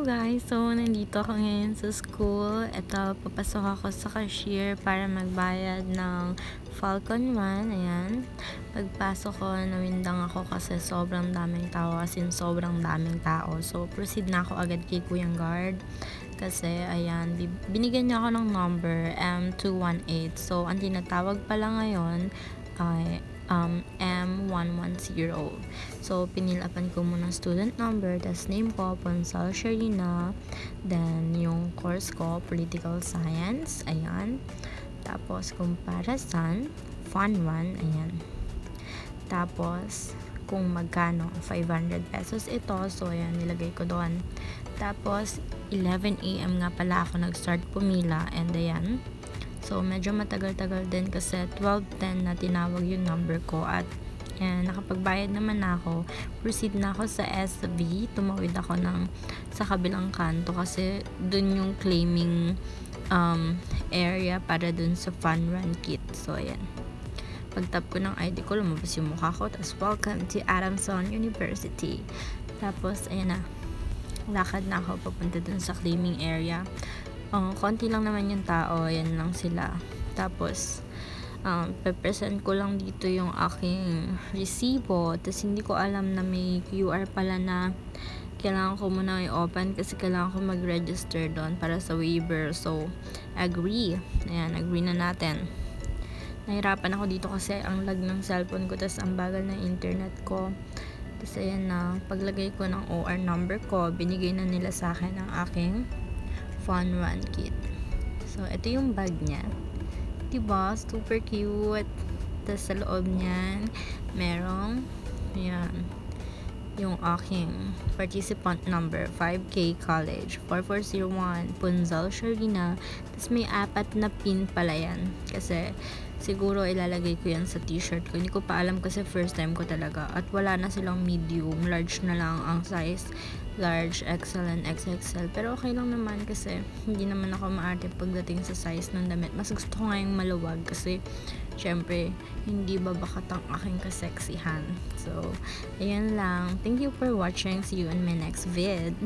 Guys, so nandito ako ngayon sa school. Ito, papasok ako sa cashier para magbayad ng Falcon 1. Ayan. Pagpasok ko, nawindang ako kasi sobrang daming tao. As in, sobrang daming tao. So, proceed na ako agad kay Kuyang Guard. Kasi, ayan, binigyan niya ako ng number M218. So, ang tinatawag pala ngayon ay M110. So, pinilapan ko muna student number, tas name ko, Ponsal Sharina, then yung course ko, Political Science, ayan. Tapos, comparison, Fun 1, ayan. Tapos, kung magkano, 500 pesos ito, so ayan, nilagay ko doon. Tapos, 11 a.m. nga pala ako nag-start pumila, and ayan. So, medyo matagal-tagal din kasi 12:10 na tinawag yung number ko at nakapagbayad naman ako. Proceed na ako sa SV. Tumawid ako sa kabilang kanto kasi dun yung claiming area para dun sa fun run kit. So, ayan. Pag-tap ko ng ID ko, lumabas yung mukha ko. Tapos, welcome to Adamson University. Tapos, ayan na. Lakad na ako papunta dun sa claiming area. Konti lang naman yung tao, yan lang sila. Tapos, pe-present ko lang dito yung aking resibo. Tapos, hindi ko alam na may QR pala na kailangan ko muna i-open kasi kailangan ko mag-register doon para sa waiver. So, agree. Ayan, agree na natin. Nahirapan ako dito kasi ang lag ng cellphone ko, tapos ang bagal ng internet ko. Tapos, ayan na, paglagay ko ng OR number ko, binigay na nila sa akin ang aking Fun Run Kit. So, ito yung bag niya. Diba? Super cute. Tapos, sa loob niyan, merong, yan, yung aking participant number, 5K College, 4401, Punzal Sharina. Tapos, may 4 na pin pala yan. Kasi, siguro ilalagay ko yan sa t-shirt ko. Hindi ko pa alam kasi first time ko talaga. At wala na silang medium. Large na lang ang size. Large, XL, and XXL. Pero okay lang naman kasi hindi naman ako maarte pagdating sa size ng damit. Mas gusto ko ngayong maluwag kasi syempre hindi babakat ang aking kaseksihan. So, ayan lang. Thank you for watching. See you in my next vid.